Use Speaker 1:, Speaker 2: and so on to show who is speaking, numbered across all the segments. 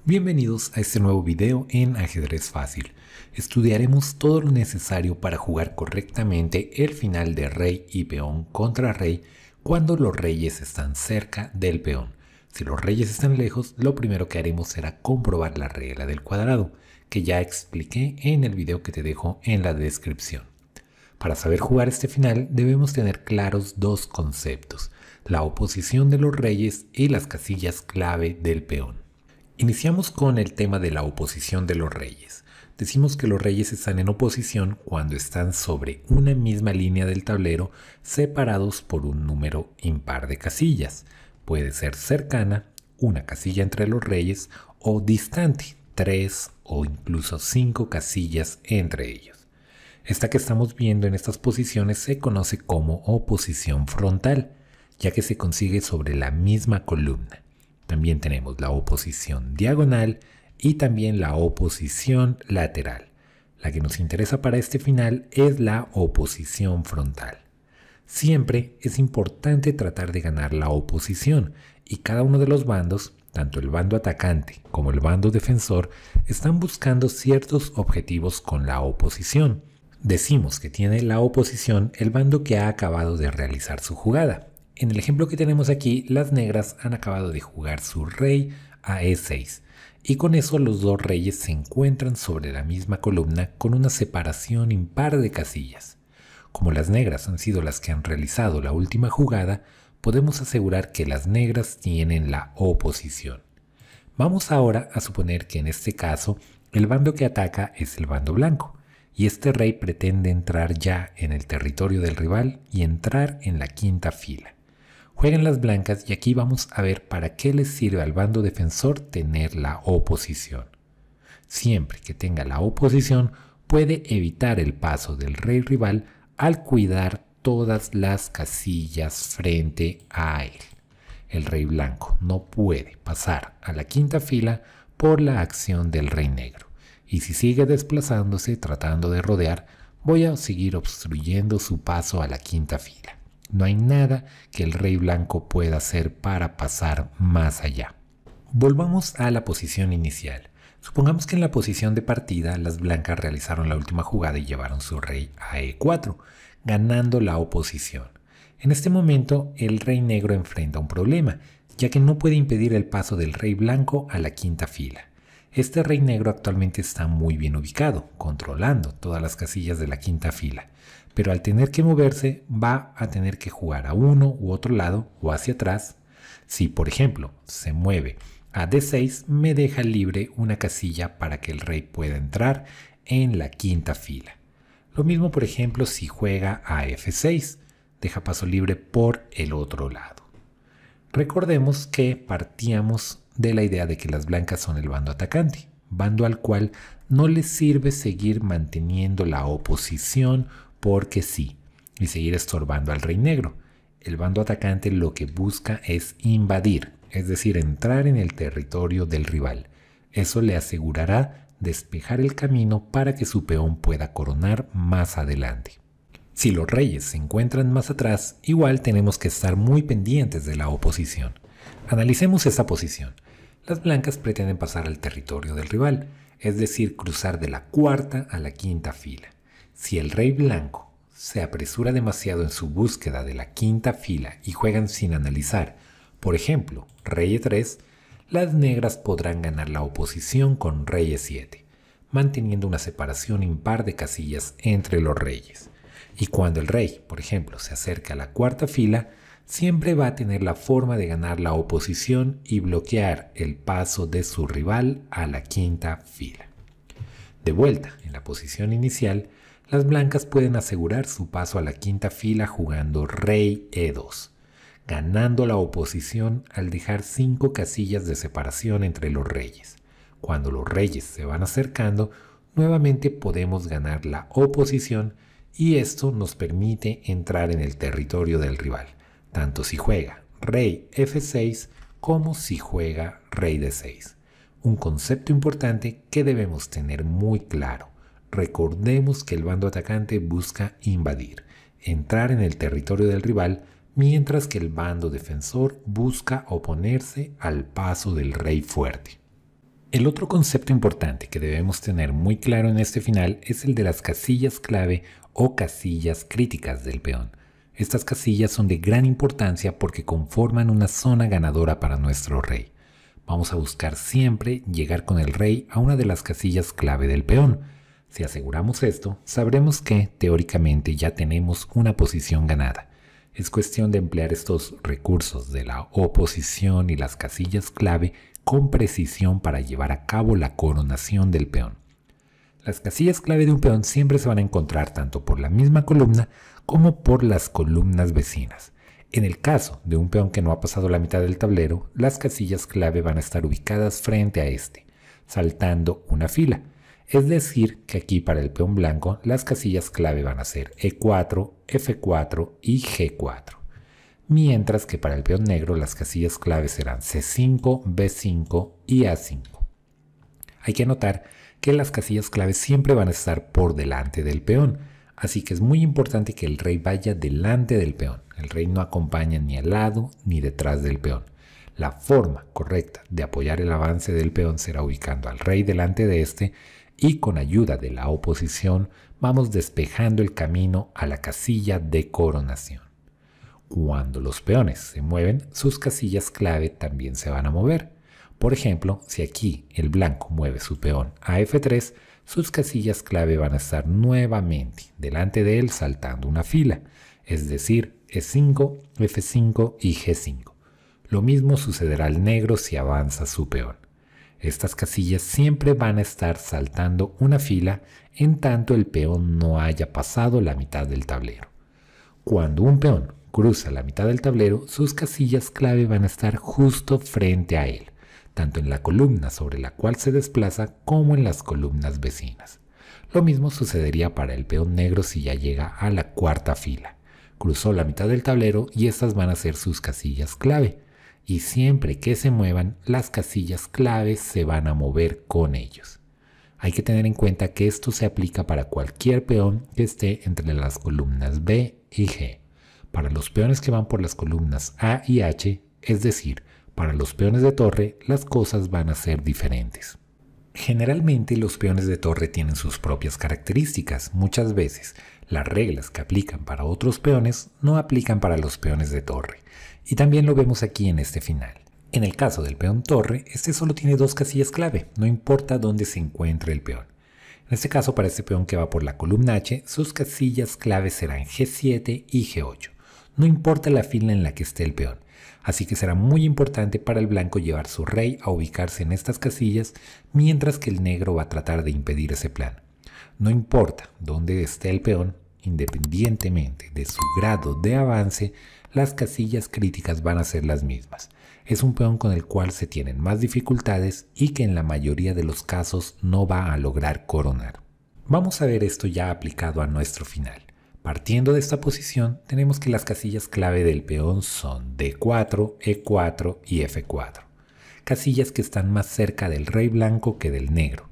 Speaker 1: Bienvenidos a este nuevo video en Ajedrez Fácil. Estudiaremos todo lo necesario para jugar correctamente el final de rey y peón contra rey cuando los reyes están cerca del peón. Si los reyes están lejos, lo primero que haremos será comprobar la regla del cuadrado, que ya expliqué en el video que te dejo en la descripción. Para saber jugar este final debemos tener claros dos conceptos: la oposición de los reyes y las casillas clave del peón. Iniciamos con el tema de la oposición de los reyes. Decimos que los reyes están en oposición cuando están sobre una misma línea del tablero, separados por un número impar de casillas. Puede ser cercana, una casilla entre los reyes, o distante, 3 o incluso 5 casillas entre ellos. Esta que estamos viendo en estas posiciones se conoce como oposición frontal, ya que se consigue sobre la misma columna. También tenemos la oposición diagonal y también la oposición lateral. La que nos interesa para este final es la oposición frontal. Siempre es importante tratar de ganar la oposición, y cada uno de los bandos, tanto el bando atacante como el bando defensor, están buscando ciertos objetivos con la oposición. Decimos que tiene la oposición el bando que ha acabado de realizar su jugada. En el ejemplo que tenemos aquí, las negras han acabado de jugar su rey a E6, y con eso los dos reyes se encuentran sobre la misma columna con una separación impar de casillas. Como las negras han sido las que han realizado la última jugada, podemos asegurar que las negras tienen la oposición. Vamos ahora a suponer que en este caso el bando que ataca es el bando blanco, y este rey pretende entrar ya en el territorio del rival y entrar en la quinta fila. Juegan las blancas y aquí vamos a ver para qué les sirve al bando defensor tener la oposición. Siempre que tenga la oposición puede evitar el paso del rey rival al cuidar todas las casillas frente a él. El rey blanco no puede pasar a la quinta fila por la acción del rey negro, y si sigue desplazándose tratando de rodear, voy a seguir obstruyendo su paso a la quinta fila. No hay nada que el rey blanco pueda hacer para pasar más allá. Volvamos a la posición inicial. Supongamos que en la posición de partida las blancas realizaron la última jugada y llevaron su rey a E4, ganando la oposición. En este momento el rey negro enfrenta un problema, ya que no puede impedir el paso del rey blanco a la quinta fila. Este rey negro actualmente está muy bien ubicado, controlando todas las casillas de la quinta fila, pero al tener que moverse va a tener que jugar a uno u otro lado o hacia atrás. Si, por ejemplo, se mueve a D6, me deja libre una casilla para que el rey pueda entrar en la quinta fila. Lo mismo, por ejemplo, si juega a F6, deja paso libre por el otro lado. Recordemos que partíamos de la idea de que las blancas son el bando atacante, bando al cual no les sirve seguir manteniendo la oposición porque sí, y seguir estorbando al rey negro. El bando atacante lo que busca es invadir, es decir, entrar en el territorio del rival. Eso le asegurará despejar el camino para que su peón pueda coronar más adelante. Si los reyes se encuentran más atrás, igual tenemos que estar muy pendientes de la oposición. Analicemos esta posición. Las blancas pretenden pasar al territorio del rival, es decir, cruzar de la cuarta a la quinta fila. Si el rey blanco se apresura demasiado en su búsqueda de la quinta fila y juegan sin analizar, por ejemplo, rey E3, las negras podrán ganar la oposición con rey E7, manteniendo una separación impar de casillas entre los reyes. Y cuando el rey, por ejemplo, se acerca a la cuarta fila, siempre va a tener la forma de ganar la oposición y bloquear el paso de su rival a la quinta fila. De vuelta en la posición inicial, las blancas pueden asegurar su paso a la quinta fila jugando rey E2, ganando la oposición al dejar 5 casillas de separación entre los reyes. Cuando los reyes se van acercando, nuevamente podemos ganar la oposición, y esto nos permite entrar en el territorio del rival, tanto si juega rey F6 como si juega rey D6. Un concepto importante que debemos tener muy claro. Recordemos que el bando atacante busca invadir, entrar en el territorio del rival, mientras que el bando defensor busca oponerse al paso del rey fuerte. El otro concepto importante que debemos tener muy claro en este final es el de las casillas clave o casillas críticas del peón. Estas casillas son de gran importancia porque conforman una zona ganadora para nuestro rey. Vamos a buscar siempre llegar con el rey a una de las casillas clave del peón. Si aseguramos esto, sabremos que teóricamente ya tenemos una posición ganada. Es cuestión de emplear estos recursos de la oposición y las casillas clave con precisión para llevar a cabo la coronación del peón. Las casillas clave de un peón siempre se van a encontrar tanto por la misma columna como por las columnas vecinas. En el caso de un peón que no ha pasado la mitad del tablero, las casillas clave van a estar ubicadas frente a este, saltando una fila. Es decir, que aquí para el peón blanco las casillas clave van a ser E4, F4 y G4. Mientras que para el peón negro las casillas clave serán C5, B5 y A5. Hay que notar que las casillas clave siempre van a estar por delante del peón, así que es muy importante que el rey vaya delante del peón. El rey no acompaña ni al lado ni detrás del peón. La forma correcta de apoyar el avance del peón será ubicando al rey delante de este y con ayuda de la oposición vamos despejando el camino a la casilla de coronación. Cuando los peones se mueven, sus casillas clave también se van a mover. Por ejemplo, si aquí el blanco mueve su peón a F3, sus casillas clave van a estar nuevamente delante de él saltando una fila, es decir, E5, F5 y G5. Lo mismo sucederá al negro si avanza su peón. Estas casillas siempre van a estar saltando una fila en tanto el peón no haya pasado la mitad del tablero. Cuando un peón cruza la mitad del tablero, sus casillas clave van a estar justo frente a él, tanto en la columna sobre la cual se desplaza como en las columnas vecinas. Lo mismo sucedería para el peón negro si ya llega a la cuarta fila. Cruzó la mitad del tablero y estas van a ser sus casillas clave. Y siempre que se muevan, las casillas clave se van a mover con ellos. Hay que tener en cuenta que esto se aplica para cualquier peón que esté entre las columnas B y G. Para los peones que van por las columnas A y H, es decir, para los peones de torre, las cosas van a ser diferentes. Generalmente los peones de torre tienen sus propias características. Muchas veces las reglas que aplican para otros peones no aplican para los peones de torre. Y también lo vemos aquí en este final. En el caso del peón torre, este solo tiene dos casillas clave, no importa dónde se encuentre el peón. En este caso, para este peón que va por la columna H, sus casillas clave serán G7 y G8. No importa la fila en la que esté el peón. Así que será muy importante para el blanco llevar su rey a ubicarse en estas casillas, mientras que el negro va a tratar de impedir ese plan. No importa dónde esté el peón, independientemente de su grado de avance, las casillas críticas van a ser las mismas. Es un peón con el cual se tienen más dificultades y que en la mayoría de los casos no va a lograr coronar. Vamos a ver esto ya aplicado a nuestro final. Partiendo de esta posición, tenemos que las casillas clave del peón son D4, E4 y F4. Casillas que están más cerca del rey blanco que del negro.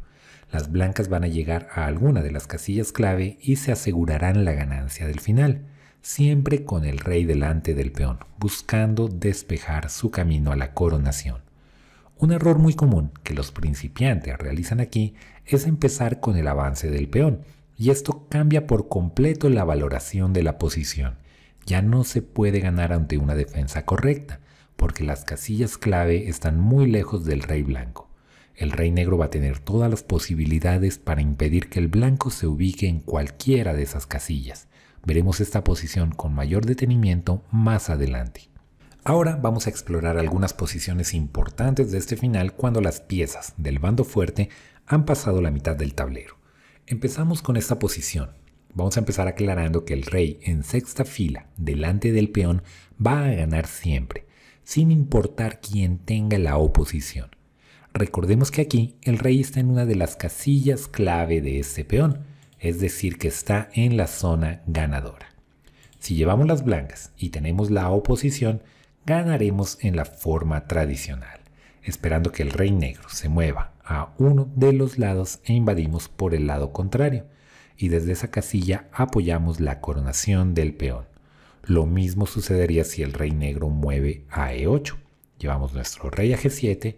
Speaker 1: Las blancas van a llegar a alguna de las casillas clave y se asegurarán la ganancia del final, siempre con el rey delante del peón, buscando despejar su camino a la coronación. Un error muy común que los principiantes realizan aquí es empezar con el avance del peón, y esto cambia por completo la valoración de la posición. Ya no se puede ganar ante una defensa correcta, porque las casillas clave están muy lejos del rey blanco. El rey negro va a tener todas las posibilidades para impedir que el blanco se ubique en cualquiera de esas casillas. Veremos esta posición con mayor detenimiento más adelante. Ahora vamos a explorar algunas posiciones importantes de este final cuando las piezas del bando fuerte han pasado la mitad del tablero. Empezamos con esta posición. Vamos a empezar aclarando que el rey en sexta fila delante del peón va a ganar siempre, sin importar quién tenga la oposición. Recordemos que aquí el rey está en una de las casillas clave de este peón, es decir que está en la zona ganadora. Si llevamos las blancas y tenemos la oposición, ganaremos en la forma tradicional, esperando que el rey negro se mueva a uno de los lados e invadimos por el lado contrario, y desde esa casilla apoyamos la coronación del peón. Lo mismo sucedería si el rey negro mueve a E8. Llevamos nuestro rey a G7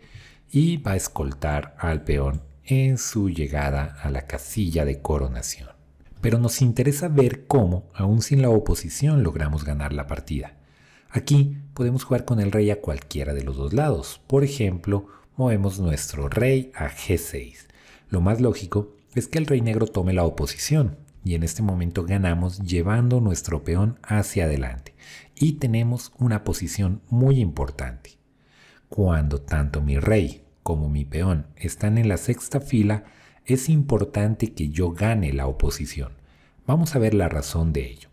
Speaker 1: y va a escoltar al peón en su llegada a la casilla de coronación. Pero nos interesa ver cómo, aún sin la oposición, logramos ganar la partida. Aquí podemos jugar con el rey a cualquiera de los dos lados. Por ejemplo, movemos nuestro rey a G6. Lo más lógico es que el rey negro tome la oposición y en este momento ganamos llevando nuestro peón hacia adelante. Y tenemos una posición muy importante. Cuando tanto mi rey como mi peón están en la sexta fila, es importante que yo gane la oposición. Vamos a ver la razón de ello.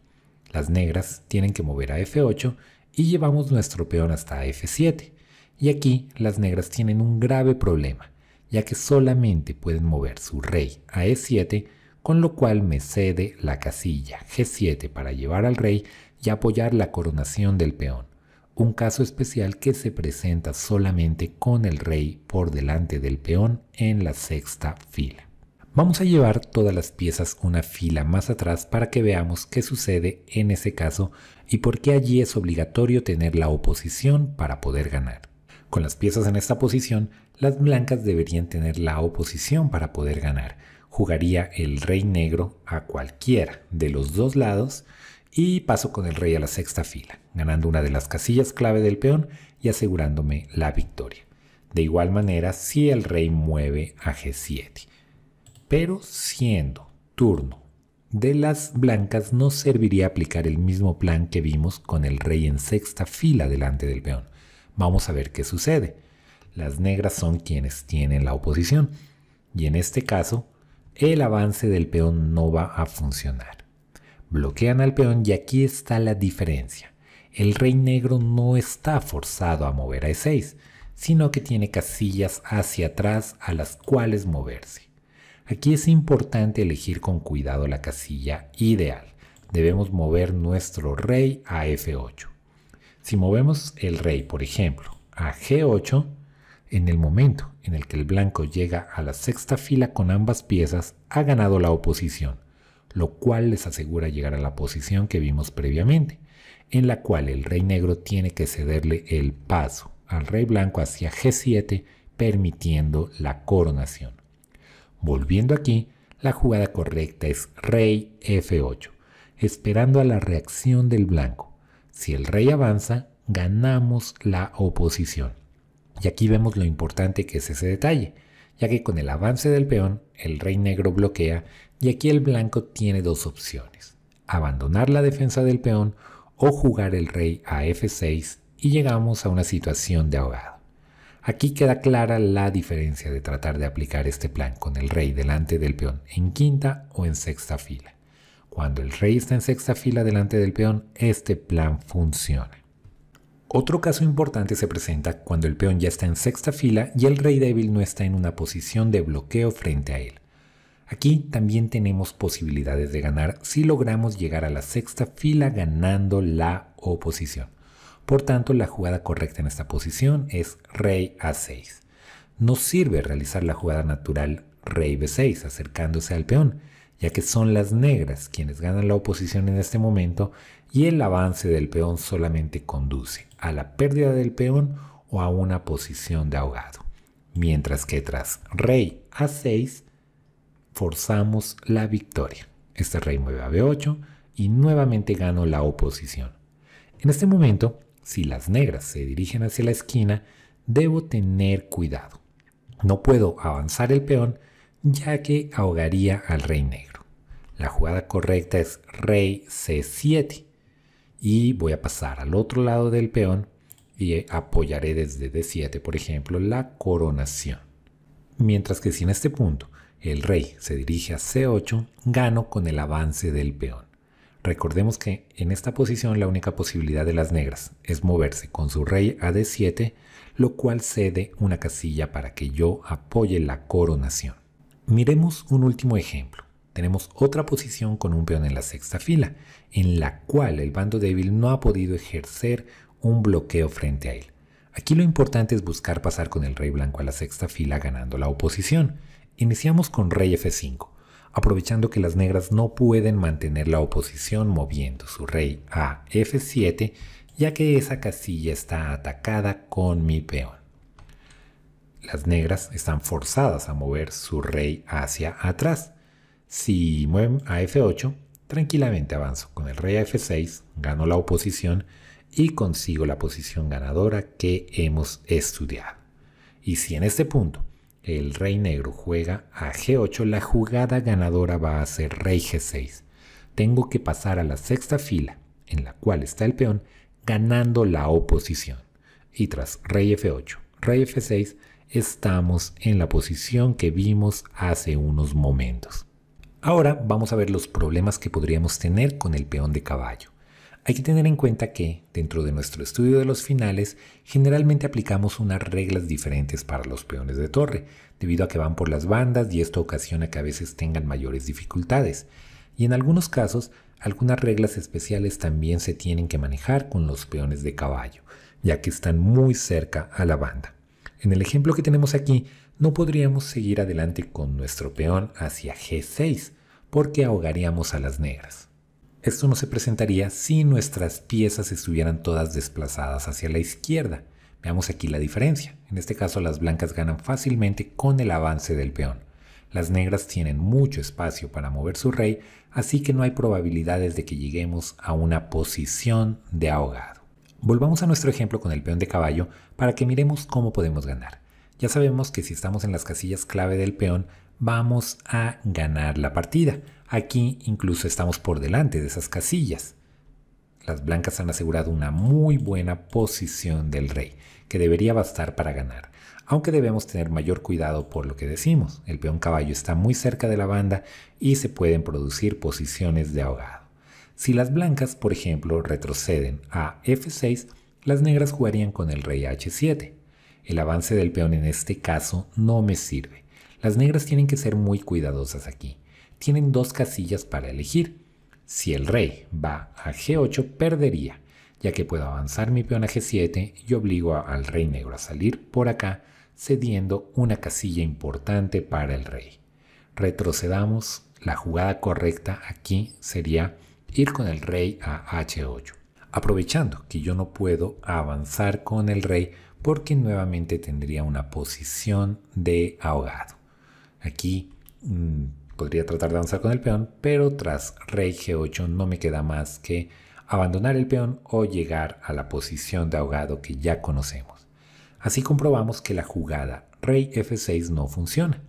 Speaker 1: Las negras tienen que mover a F8 y llevamos nuestro peón hasta F7. Y aquí las negras tienen un grave problema, ya que solamente pueden mover su rey a E7, con lo cual me cede la casilla G7 para llevar al rey y apoyar la coronación del peón. Un caso especial que se presenta solamente con el rey por delante del peón en la sexta fila. Vamos a llevar todas las piezas una fila más atrás para que veamos qué sucede en ese caso y por qué allí es obligatorio tener la oposición para poder ganar. Con las piezas en esta posición, las blancas deberían tener la oposición para poder ganar. Jugaría el rey negro a cualquiera de los dos lados y paso con el rey a la sexta fila, ganando una de las casillas clave del peón y asegurándome la victoria. De igual manera, si el rey mueve a G7. Pero siendo turno de las blancas, no serviría aplicar el mismo plan que vimos con el rey en sexta fila delante del peón. Vamos a ver qué sucede. Las negras son quienes tienen la oposición y en este caso el avance del peón no va a funcionar. Bloquean al peón y aquí está la diferencia. El rey negro no está forzado a mover a E6, sino que tiene casillas hacia atrás a las cuales moverse. Aquí es importante elegir con cuidado la casilla ideal. Debemos mover nuestro rey a F8. Si movemos el rey, por ejemplo, a G8, en el momento en el que el blanco llega a la sexta fila con ambas piezas, ha ganado la oposición, lo cual les asegura llegar a la posición que vimos previamente, en la cual el rey negro tiene que cederle el paso al rey blanco hacia G7, permitiendo la coronación. Volviendo aquí, la jugada correcta es rey F8, esperando a la reacción del blanco. Si el rey avanza, ganamos la oposición. Y aquí vemos lo importante que es ese detalle, ya que con el avance del peón, el rey negro bloquea y aquí el blanco tiene dos opciones: abandonar la defensa del peón o jugar el rey a F6 y llegamos a una situación de ahogado. Aquí queda clara la diferencia de tratar de aplicar este plan con el rey delante del peón en quinta o en sexta fila. Cuando el rey está en sexta fila delante del peón, este plan funciona. Otro caso importante se presenta cuando el peón ya está en sexta fila y el rey débil no está en una posición de bloqueo frente a él. Aquí también tenemos posibilidades de ganar si logramos llegar a la sexta fila ganando la oposición. Por tanto, la jugada correcta en esta posición es rey A6. Nos sirve realizar la jugada natural rey B6 acercándose al peón, ya que son las negras quienes ganan la oposición en este momento y el avance del peón solamente conduce a la pérdida del peón o a una posición de ahogado. Mientras que tras rey A6 forzamos la victoria. Este rey mueve a B8 y nuevamente gano la oposición. En este momento, si las negras se dirigen hacia la esquina, debo tener cuidado. No puedo avanzar el peón ya que ahogaría al rey negro. La jugada correcta es rey C7 y voy a pasar al otro lado del peón y apoyaré desde D7, por ejemplo, la coronación. Mientras que si en este punto el rey se dirige a C8, gano con el avance del peón. Recordemos que en esta posición la única posibilidad de las negras es moverse con su rey a D7, lo cual cede una casilla para que yo apoye la coronación. Miremos un último ejemplo. Tenemos otra posición con un peón en la sexta fila, en la cual el bando débil no ha podido ejercer un bloqueo frente a él. Aquí lo importante es buscar pasar con el rey blanco a la sexta fila ganando la oposición. Iniciamos con rey F5. Aprovechando que las negras no pueden mantener la oposición moviendo su rey a F7, ya que esa casilla está atacada con mi peón. las negras están forzadas a mover su rey hacia atrás. Si mueven a F8, tranquilamente avanzo con el rey a F6, gano la oposición y consigo la posición ganadora que hemos estudiado. Y si en este punto el rey negro juega a G8, la jugada ganadora va a ser rey G6. Tengo que pasar a la sexta fila, en la cual está el peón, ganando la oposición. Y tras rey F8, rey F6, estamos en la posición que vimos hace unos momentos. Ahora vamos a ver los problemas que podríamos tener con el peón de caballo. Hay que tener en cuenta que, dentro de nuestro estudio de los finales, generalmente aplicamos unas reglas diferentes para los peones de torre, debido a que van por las bandas y esto ocasiona que a veces tengan mayores dificultades. Y en algunos casos, algunas reglas especiales también se tienen que manejar con los peones de caballo, ya que están muy cerca a la banda. En el ejemplo que tenemos aquí, no podríamos seguir adelante con nuestro peón hacia G6, porque ahogaríamos a las negras. Esto no se presentaría si nuestras piezas estuvieran todas desplazadas hacia la izquierda. Veamos aquí la diferencia. En este caso las blancas ganan fácilmente con el avance del peón. Las negras tienen mucho espacio para mover su rey, así que no hay probabilidades de que lleguemos a una posición de ahogado. Volvamos a nuestro ejemplo con el peón de caballo para que miremos cómo podemos ganar. Ya sabemos que si estamos en las casillas clave del peón, vamos a ganar la partida. Aquí incluso estamos por delante de esas casillas. Las blancas han asegurado una muy buena posición del rey, que debería bastar para ganar. Aunque debemos tener mayor cuidado por lo que decimos. El peón caballo está muy cerca de la banda y se pueden producir posiciones de ahogado. Si las blancas, por ejemplo, retroceden a F6, las negras jugarían con el rey a H7. El avance del peón en este caso no me sirve. Las negras tienen que ser muy cuidadosas aquí. Tienen dos casillas para elegir. Si el rey va a G8, perdería, ya que puedo avanzar mi peón a G7 y obligo al rey negro a salir por acá, cediendo una casilla importante para el rey. Retrocedamos. La jugada correcta aquí sería ir con el rey a H8, aprovechando que yo no puedo avanzar con el rey porque nuevamente tendría una posición de ahogado. Aquí podría tratar de avanzar con el peón, pero tras rey G8 no me queda más que abandonar el peón o llegar a la posición de ahogado que ya conocemos. Así comprobamos que la jugada rey F6 no funciona.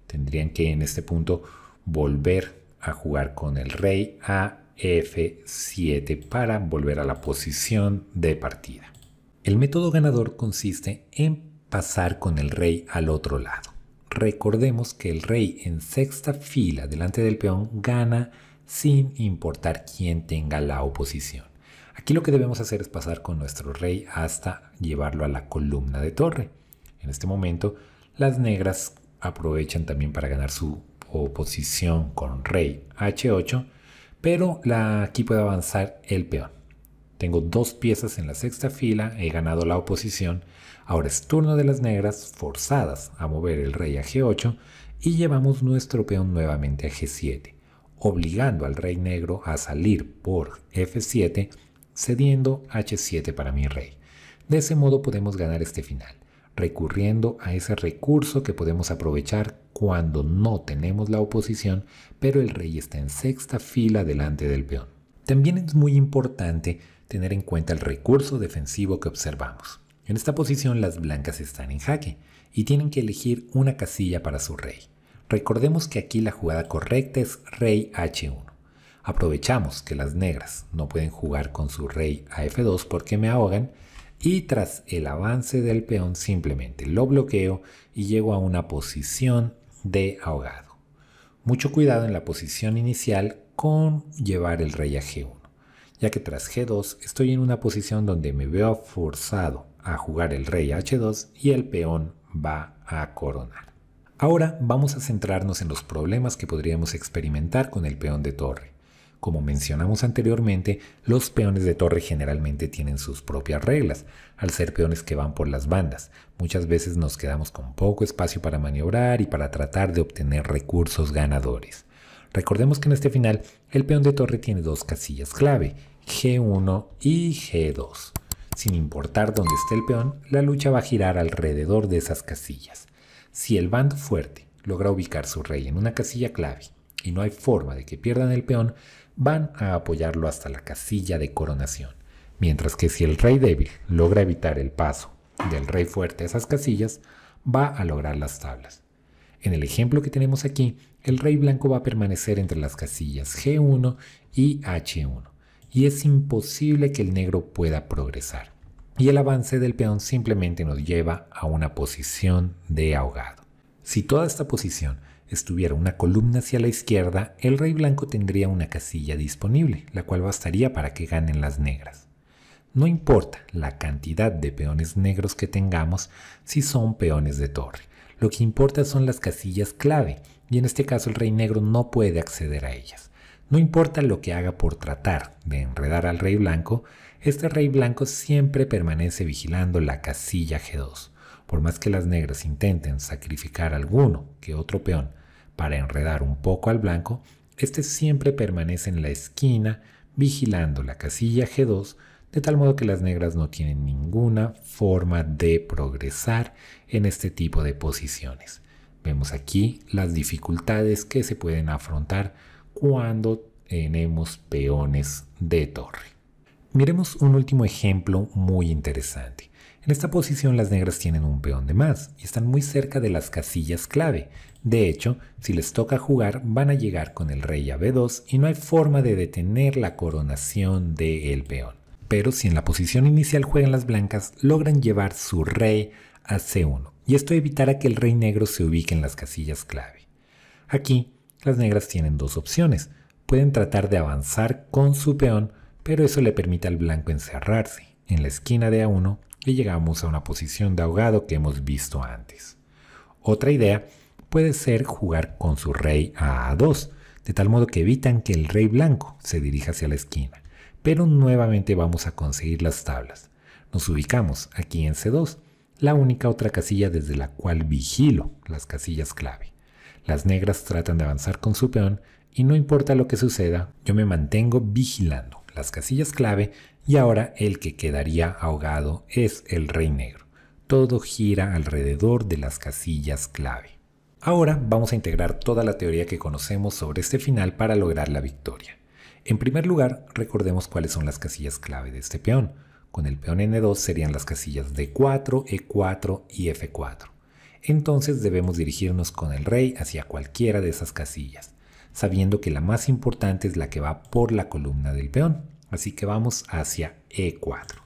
Speaker 1: Tendrían que en este punto volver a jugar con el rey a F7 para volver a la posición de partida. El método ganador consiste en pasar con el rey al otro lado. Recordemos que el rey en sexta fila delante del peón gana sin importar quién tenga la oposición. Aquí lo que debemos hacer es pasar con nuestro rey hasta llevarlo a la columna de torre. En este momento las negras aprovechan también para ganar su oposición con rey H8, pero aquí puede avanzar el peón. Tengo dos piezas en la sexta fila, he ganado la oposición. Ahora es turno de las negras forzadas a mover el rey a G8 y llevamos nuestro peón nuevamente a G7, obligando al rey negro a salir por F7, cediendo H7 para mi rey. De ese modo podemos ganar este final, recurriendo a ese recurso que podemos aprovechar cuando no tenemos la oposición, pero el rey está en sexta fila delante del peón. También es muy importante tener en cuenta el recurso defensivo que observamos. En esta posición las blancas están en jaque y tienen que elegir una casilla para su rey. Recordemos que aquí la jugada correcta es rey H1. Aprovechamos que las negras no pueden jugar con su rey a F2 porque me ahogan y tras el avance del peón simplemente lo bloqueo y llego a una posición de ahogado. Mucho cuidado en la posición inicial con llevar el rey a G1, ya que tras G2 estoy en una posición donde me veo forzado a jugar el rey a H2 y el peón va a coronar. Ahora vamos a centrarnos en los problemas que podríamos experimentar con el peón de torre. Como mencionamos anteriormente, los peones de torre generalmente tienen sus propias reglas, al ser peones que van por las bandas. Muchas veces nos quedamos con poco espacio para maniobrar y para tratar de obtener recursos ganadores. Recordemos que en este final el peón de torre tiene dos casillas clave, G1 y G2. sin importar dónde esté el peón, la lucha va a girar alrededor de esas casillas. Si el bando fuerte logra ubicar su rey en una casilla clave y no hay forma de que pierdan el peón, van a apoyarlo hasta la casilla de coronación. Mientras que si el rey débil logra evitar el paso del rey fuerte a esas casillas, va a lograr las tablas. En el ejemplo que tenemos aquí, el rey blanco va a permanecer entre las casillas G1 y H1, y es imposible que el negro pueda progresar. Y el avance del peón simplemente nos lleva a una posición de ahogado. Si toda esta posición estuviera una columna hacia la izquierda, el rey blanco tendría una casilla disponible, la cual bastaría para que ganen las negras. No importa la cantidad de peones negros que tengamos si son peones de torre. Lo que importa son las casillas clave, y en este caso el rey negro no puede acceder a ellas. No importa lo que haga por tratar de enredar al rey blanco, este rey blanco siempre permanece vigilando la casilla G2. Por más que las negras intenten sacrificar alguno que otro peón para enredar un poco al blanco, este siempre permanece en la esquina vigilando la casilla G2, de tal modo que las negras no tienen ninguna forma de progresar en este tipo de posiciones. Vemos aquí las dificultades que se pueden afrontar cuando tenemos peones de torre. Miremos un último ejemplo muy interesante. En esta posición las negras tienen un peón de más y están muy cerca de las casillas clave. De hecho, si les toca jugar, van a llegar con el rey a B2 y no hay forma de detener la coronación del peón. Pero si en la posición inicial juegan las blancas, logran llevar su rey a C1 y esto evitará que el rey negro se ubique en las casillas clave. Aquí, las negras tienen dos opciones. Pueden tratar de avanzar con su peón, pero eso le permite al blanco encerrarse en la esquina de A1 y llegamos a una posición de ahogado que hemos visto antes. Otra idea puede ser jugar con su rey a A2, de tal modo que evitan que el rey blanco se dirija hacia la esquina. Pero nuevamente vamos a conseguir las tablas. Nos ubicamos aquí en C2, la única otra casilla desde la cual vigilo las casillas clave. Las negras tratan de avanzar con su peón y no importa lo que suceda, yo me mantengo vigilando las casillas clave y ahora el que quedaría ahogado es el rey negro. Todo gira alrededor de las casillas clave. Ahora vamos a integrar toda la teoría que conocemos sobre este final para lograr la victoria. En primer lugar, recordemos cuáles son las casillas clave de este peón. Con el peón N2 serían las casillas D4, E4 y F4. Entonces debemos dirigirnos con el rey hacia cualquiera de esas casillas, sabiendo que la más importante es la que va por la columna del peón. Así que vamos hacia E4.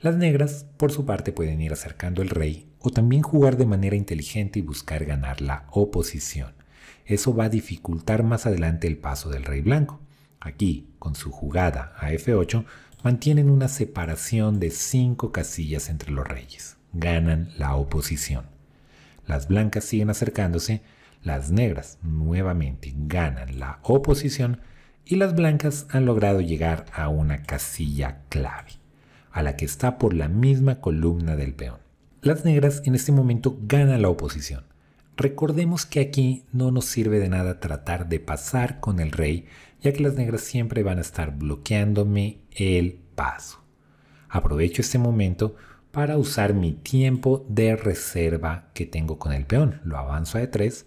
Speaker 1: Las negras, por su parte, pueden ir acercando el rey o también jugar de manera inteligente y buscar ganar la oposición. Eso va a dificultar más adelante el paso del rey blanco. Aquí, con su jugada a F8, mantienen una separación de 5 casillas entre los reyes. Ganan la oposición. Las blancas siguen acercándose, las negras nuevamente ganan la oposición y las blancas han logrado llegar a una casilla clave, a la que está por la misma columna del peón. Las negras en este momento ganan la oposición. Recordemos que aquí no nos sirve de nada tratar de pasar con el rey, ya que las negras siempre van a estar bloqueándome el paso. Aprovecho este momento para usar mi tiempo de reserva que tengo con el peón. Lo avanzo a E3.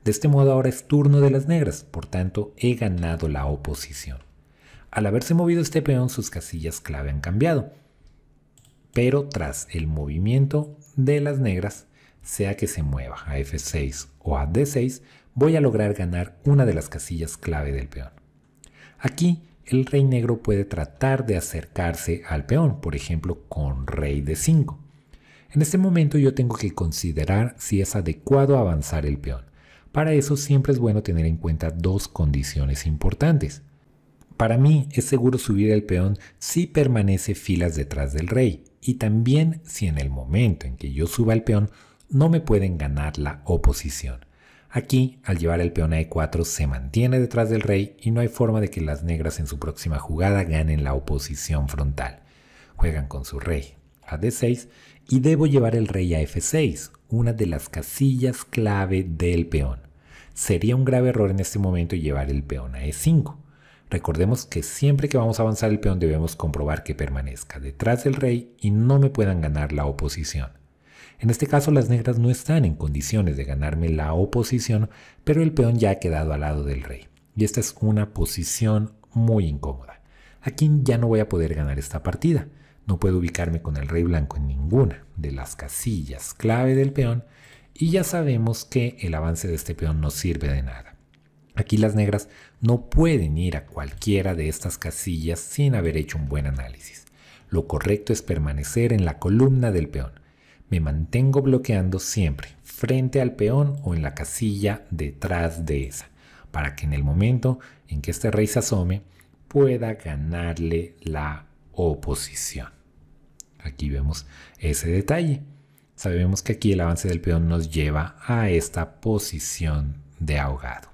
Speaker 1: De este modo ahora es turno de las negras, por tanto he ganado la oposición. Al haberse movido este peón, sus casillas clave han cambiado. Pero tras el movimiento de las negras, sea que se mueva a F6 o a D6, voy a lograr ganar una de las casillas clave del peón. Aquí el rey negro puede tratar de acercarse al peón, por ejemplo con rey D5. En este momento yo tengo que considerar si es adecuado avanzar el peón. Para eso siempre es bueno tener en cuenta dos condiciones importantes. Para mí es seguro subir el peón si permanece filas detrás del rey y también si en el momento en que yo suba el peón no me pueden ganar la oposición. Aquí, al llevar el peón a E4, se mantiene detrás del rey y no hay forma de que las negras en su próxima jugada ganen la oposición frontal. Juegan con su rey a D6 y debo llevar el rey a F6, una de las casillas clave del peón. Sería un grave error en este momento llevar el peón a E5. Recordemos que siempre que vamos a avanzar el peón debemos comprobar que permanezca detrás del rey y no me puedan ganar la oposición. En este caso las negras no están en condiciones de ganarme la oposición, pero el peón ya ha quedado al lado del rey. Y esta es una posición muy incómoda. Aquí ya no voy a poder ganar esta partida. No puedo ubicarme con el rey blanco en ninguna de las casillas clave del peón y ya sabemos que el avance de este peón no sirve de nada. Aquí las negras no pueden ir a cualquiera de estas casillas sin haber hecho un buen análisis. Lo correcto es permanecer en la columna del peón. Me mantengo bloqueando siempre frente al peón o en la casilla detrás de esa, para que en el momento en que este rey se asome pueda ganarle la oposición. Aquí vemos ese detalle. Sabemos que aquí el avance del peón nos lleva a esta posición de ahogado.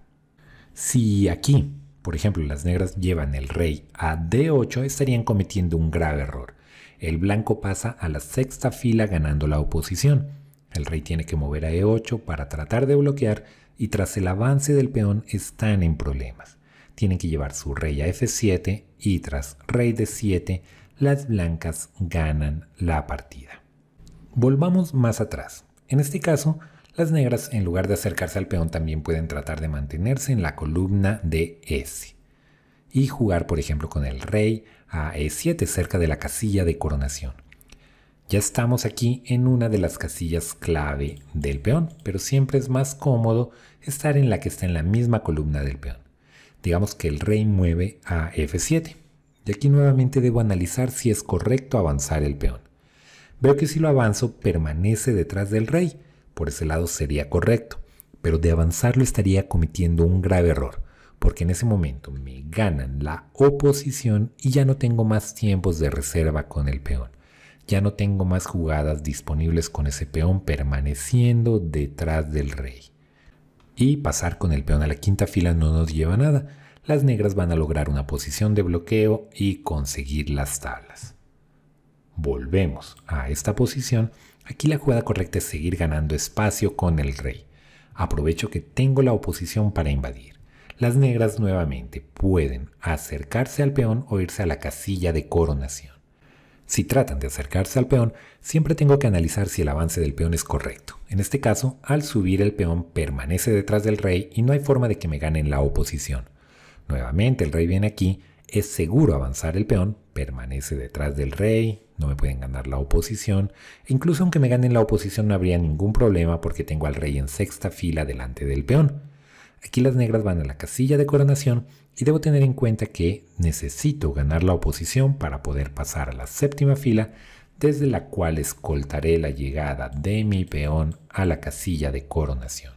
Speaker 1: Si aquí, por ejemplo, las negras llevan el rey a D8, estarían cometiendo un grave error. El blanco pasa a la sexta fila ganando la oposición. El rey tiene que mover a E8 para tratar de bloquear y tras el avance del peón están en problemas. Tienen que llevar su rey a F7 y tras rey D7 las blancas ganan la partida. Volvamos más atrás. En este caso, las negras en lugar de acercarse al peón también pueden tratar de mantenerse en la columna de S y jugar por ejemplo con el rey a E7 cerca de la casilla de coronación. Ya estamos aquí en una de las casillas clave del peón, pero siempre es más cómodo estar en la que está en la misma columna del peón. Digamos que el rey mueve a F7 y aquí nuevamente debo analizar si es correcto avanzar el peón. Veo que si lo avanzo permanece detrás del rey. Por ese lado sería correcto, pero de avanzarlo estaría cometiendo un grave error, porque en ese momento me ganan la oposición y ya no tengo más tiempos de reserva con el peón. Ya no tengo más jugadas disponibles con ese peón permaneciendo detrás del rey. Y pasar con el peón a la quinta fila no nos lleva a nada. Las negras van a lograr una posición de bloqueo y conseguir las tablas. Volvemos a esta posición. Aquí la jugada correcta es seguir ganando espacio con el rey. Aprovecho que tengo la oposición para invadir. Las negras nuevamente pueden acercarse al peón o irse a la casilla de coronación. Si tratan de acercarse al peón, siempre tengo que analizar si el avance del peón es correcto. En este caso, al subir el peón permanece detrás del rey y no hay forma de que me ganen la oposición. Nuevamente el rey viene aquí, es seguro avanzar el peón, permanece detrás del rey, no me pueden ganar la oposición, e incluso aunque me ganen la oposición no habría ningún problema porque tengo al rey en sexta fila delante del peón. Aquí las negras van a la casilla de coronación y debo tener en cuenta que necesito ganar la oposición para poder pasar a la séptima fila, desde la cual escoltaré la llegada de mi peón a la casilla de coronación.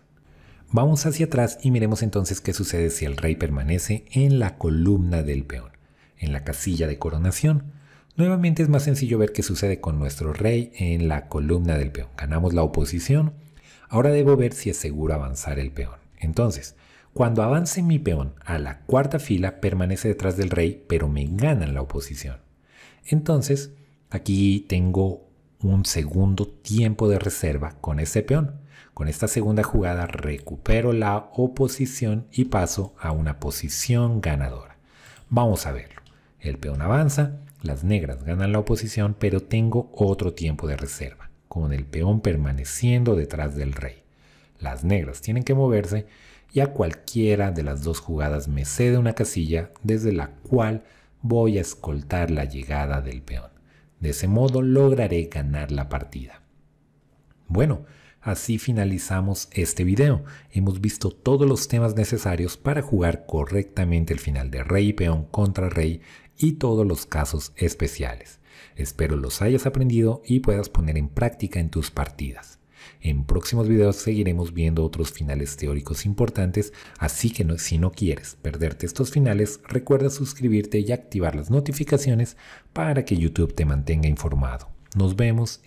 Speaker 1: Vamos hacia atrás y miremos entonces qué sucede si el rey permanece en la columna del peón, en la casilla de coronación. Nuevamente es más sencillo ver qué sucede con nuestro rey en la columna del peón. Ganamos la oposición. Ahora debo ver si es seguro avanzar el peón. Entonces, cuando avance mi peón a la cuarta fila, permanece detrás del rey, pero me ganan la oposición. Entonces, aquí tengo un segundo tiempo de reserva con ese peón. Con esta segunda jugada recupero la oposición y paso a una posición ganadora. Vamos a verlo. El peón avanza, las negras ganan la oposición, pero tengo otro tiempo de reserva, con el peón permaneciendo detrás del rey. Las negras tienen que moverse y a cualquiera de las dos jugadas me cede una casilla desde la cual voy a escoltar la llegada del peón. De ese modo lograré ganar la partida. Bueno, así finalizamos este video. Hemos visto todos los temas necesarios para jugar correctamente el final de rey y peón contra rey y todos los casos especiales. Espero los hayas aprendido y puedas poner en práctica en tus partidas. En próximos videos seguiremos viendo otros finales teóricos importantes, así que si no quieres perderte estos finales, recuerda suscribirte y activar las notificaciones para que YouTube te mantenga informado. Nos vemos.